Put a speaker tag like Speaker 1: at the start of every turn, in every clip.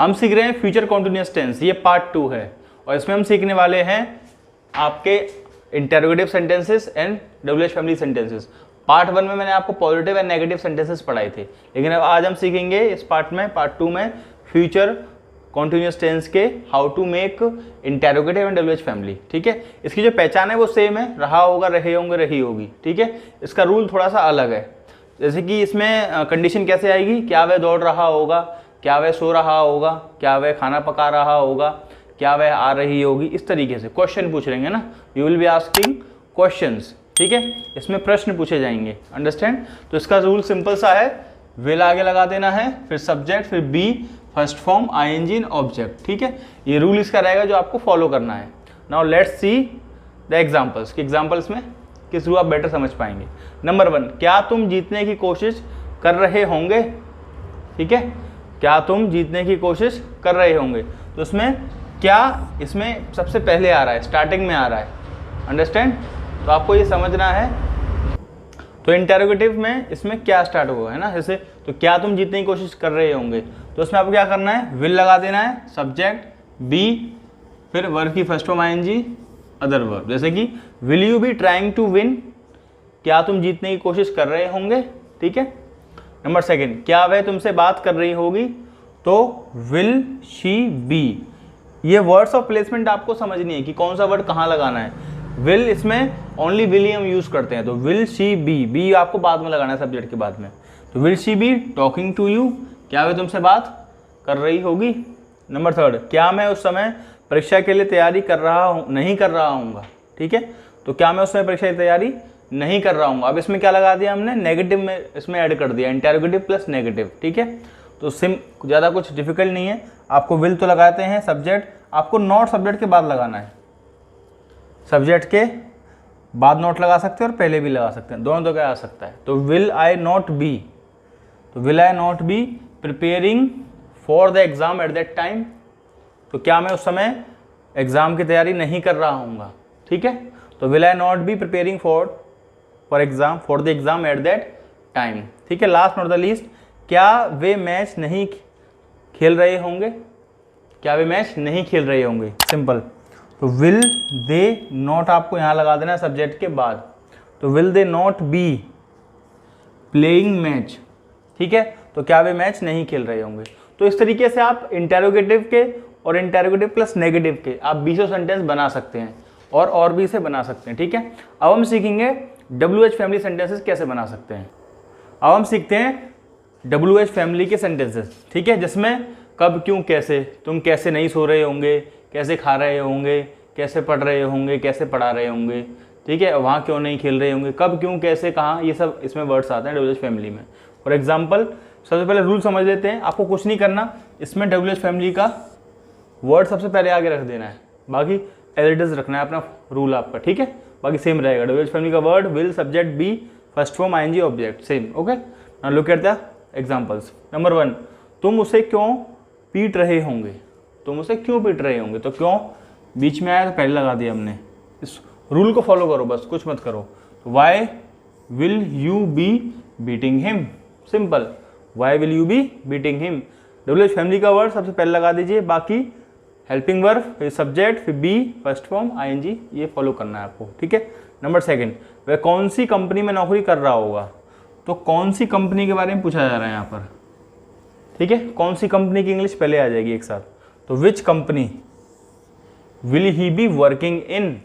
Speaker 1: हम सीख रहे हैं फ्यूचर कॉन्टिन्यूअस टेंस, ये पार्ट 2 है और इसमें हम सीखने वाले हैं आपके interrogative sentences and WH family sentences. Part 1 में मैंने आपको पॉजिटिव एंड नेगेटिव सेंटेंसेस पढ़ाए थे, लेकिन अब आज हम सीखेंगे इस पार्ट 2 में फ्यूचर कॉन्टिन्यूअस टेंस के how to make interrogative and WH family. ठीक है, इसकी जो पहचान है वो सेम है, रहा होगा, रहे होंगे, रही होगी। ठीक है, इसका रूल थोड़ा सा अलग है। जैसे कि इसमें कंडीशन कैसे आएगी, क्या वह दौड़ रहा होगा, क्या वह सो रहा होगा, क्या वह खाना पका रहा होगा, क्या वह आ रही होगी, इस तरीके से क्वेश्चन पूछ लेंगे ना, you will be asking questions. ठीक है, इसमें प्रश्न पूछे जाएंगे, अंडरस्टैंड। तो इसका रूल सिंपल सा है, विल आगे लगा देना है, फिर सब्जेक्ट, फिर be, first form ING in object. ठीक है, ये रूल इसका रहेगा जो आपको फॉलो करना है। Now let's see the examples, कि एग्जाम्पल्स में किस थ्रू आप बेटर समझ पाएंगे। नंबर 1, क्या तुम जीतने की कोशिश कर रहे होंगे। ठीक है, क्या तुम जीतने की कोशिश कर रहे होंगे, तो इसमें क्या, इसमें सबसे पहले आ रहा है, स्टार्टिंग में आ रहा है, अंडरस्टैंड। तो आपको ये समझना है। तो इंटेरोगेटिव में इसमें क्या स्टार्ट होगा, है ना, जैसे तो क्या तुम जीतने की कोशिश कर रहे होंगे, तो इसमें आपको क्या करना है, विल लगा देना है, सब्जेक्ट, बी, फिर वर्ब की first form ING, other verb. जैसे कि will you be trying to win, क्या तुम जीतने की कोशिश कर रहे होंगे। ठीक है, नंबर 2, क्या वह तुमसे बात कर रही होगी, तो विल शी बी। ये वर्ड्स ऑफ प्लेसमेंट आपको समझनी है कि कौन सा वर्ड कहाँ लगाना है। विल, इसमें ओनली विल ही हम यूज करते हैं, तो विल शी बी, बी आपको बाद में लगाना है सब्जेक्ट के बाद में। तो will she be talking to you, क्या वह तुमसे बात कर रही होगी। नंबर 3, क्या मैं उस समय परीक्षा के लिए तैयारी कर रहा हूँ, नहीं कर रहा हूँगा। ठीक है, तो क्या मैं उस समय परीक्षा की तैयारी नहीं कर रहा हूँ। अब इसमें क्या लगा दिया हमने, नेगेटिव में इसमें ऐड कर दिया, इंटेरोगेटिव प्लस नेगेटिव। ठीक है, तो ज़्यादा कुछ डिफिकल्ट नहीं है। आपको विल तो लगाते हैं, सब्जेक्ट आपको नॉट सब्जेक्ट के बाद लगाना है, सब्जेक्ट के बाद नॉट लगा सकते हैं और पहले भी लगा सकते हैं, दोनों जगह आ सकता है। तो विल आई नॉट बी, तो will I not be preparing for the exam at that time, तो क्या मैं उस समय एग्ज़ाम की तैयारी नहीं कर रहा हूँगा। ठीक है, तो will I not be preparing for the exam at that time. ठीक है, लास्ट नॉट द लीस्ट, क्या वे मैच नहीं खेल रहे होंगे, क्या वे मैच नहीं खेल रहे होंगे, सिंपल। तो विल दे नॉट आपको यहाँ लगा देना सब्जेक्ट के बाद, तो will they not be playing match. ठीक है, तो क्या वे मैच नहीं खेल रहे होंगे। तो इस तरीके से आप इंटेरोगेटिव के और इंटेरोगेटिव प्लस नेगेटिव के आप 20 सेंटेंस बना सकते हैं और भी से बना सकते हैं। ठीक है, अब हम सीखेंगे WH फैमिली सेंटेंसेस कैसे बना सकते हैं। अब हम सीखते हैं WH फैमिली के सेंटेंसेस। ठीक है, जिसमें कब, क्यों, कैसे, तुम कैसे नहीं सो रहे होंगे, कैसे खा रहे होंगे, कैसे पढ़ रहे होंगे, कैसे पढ़ा रहे होंगे। ठीक है, वहाँ क्यों नहीं खेल रहे होंगे, कब, क्यों, कैसे, कहाँ, ये सब इसमें वर्ड्स आते हैं WH फैमिली में। फॉर एग्जाम्पल, सबसे पहले रूल समझ लेते हैं। आपको कुछ नहीं करना, इसमें WH फैमिली का वर्ड सबसे पहले आगे रख देना है, बाकी एज इट इज रखना है अपना रूल आपका। ठीक है, बाकी सेम रहेगा। WH फैमिली का word will, subject, be, first form ING, object, same. Okay, now look at the examples. Number 1, तुम उसे क्यों पीट रहे होंगे, तुम उसे क्यों पीट रहे होंगे, तो क्यों बीच में आया तो पहले लगा दिया हमने। इस रूल को फॉलो करो, बस कुछ मत करो। Why will you be beating him, simple, why will you be beating him. WH family का वर्ड सबसे पहले लगा दीजिए, बाकी हेल्पिंग वर्ब, फिर सब्जेक्ट, फिर बी, फर्स्ट फॉर्म ING, ये फॉलो करना है आपको। ठीक है, नंबर 2, वह कौन सी कंपनी में नौकरी कर रहा होगा, तो कौन सी कंपनी के बारे में पूछा जा रहा है यहाँ पर। ठीक है, कौन सी कंपनी की इंग्लिश पहले आ जाएगी एक साथ, तो which company will he be working in.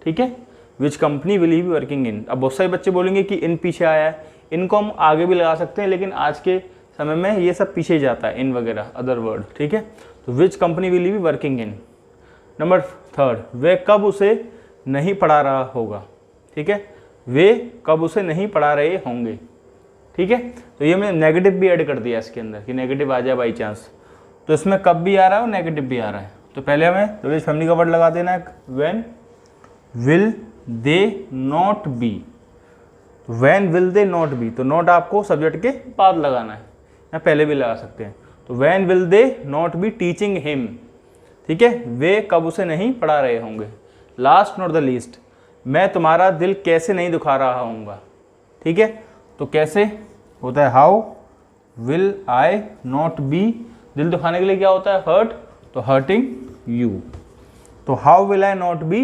Speaker 1: ठीक है, which company will he be working in. अब बहुत सारे बच्चे बोलेंगे कि इन पीछे आया है, इनको हम आगे भी लगा सकते हैं, लेकिन आज के समय में ये सब पीछे जाता है, इन वगैरह अदर वर्ड। ठीक है, तो which company will he be working in. Number 3, वे कब उसे नहीं पढ़ा रहा होगा। ठीक है, वे कब उसे नहीं पढ़ा रहे होंगे। ठीक है, तो ये मैंने नेगेटिव भी ऐड कर दिया इसके अंदर कि नेगेटिव आ जाए बाई चांस, तो इसमें कब भी आ रहा है और नेगेटिव भी आ रहा है। तो पहले हमें WH फैमिली का वर्ड लगा देना है, when will they not be, when will they not be, तो नॉट आपको सब्जेक्ट के बाद लगाना है, या पहले भी लगा सकते हैं। तो when will they not be teaching him. ठीक है, वे कब उसे नहीं पढ़ा रहे होंगे। लास्ट नॉट द लीस्ट, मैं तुम्हारा दिल कैसे नहीं दुखा रहा हूँगा। ठीक है, तो कैसे होता है, how will I not be दिल दुखाने के लिए क्या होता है? हर्ट, तो हर्टिंग यू। तो how will I not be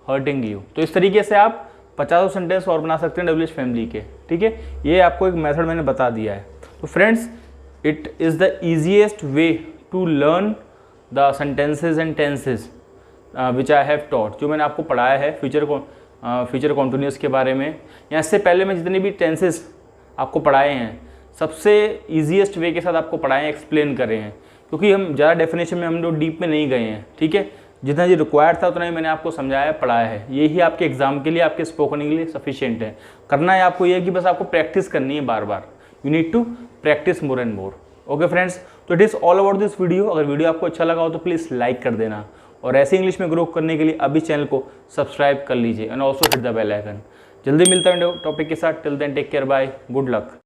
Speaker 1: hurting you. तो इस तरीके से आप 50 सेंटेंस और बना सकते हैं WH फैमिली के, ठीक है। ये आपको एक मेथड मैंने बता दिया है। तो friends, it is the easiest way to learn the sentences and tenses which I have taught. जो मैंने आपको पढ़ाया है फ्यूचर कॉन्टिन्यूस के बारे में, या इससे पहले मैं जितने भी टेंसेस आपको पढ़ाए हैं सबसे ईजीएस्ट वे के साथ आपको पढ़ाए हैं, एक्सप्लेन करे हैं, क्योंकि हम ज़्यादा डेफिनेशन में हम लोग डीप में नहीं गए हैं, ठीक है। जितना जी रिक्वायर्ड था उतना ही मैंने आपको समझाया, पढ़ाया है। यही आपके एग्जाम के लिए, आपके स्पोकन के लिए सफिशिएंट है। करना है आपको ये कि बस आपको प्रैक्टिस करनी है बार बार। You need to practice more and more. Okay friends, तो it is all about this video. अगर वीडियो आपको अच्छा लगा हो तो प्लीज़ लाइक कर देना, और ऐसे इंग्लिश में ग्रो करने के लिए अभी चैनल को सब्सक्राइब कर लीजिए and also hit the bell icon. जल्दी मिलता है टॉपिक के साथ। Till then take care, bye, good luck.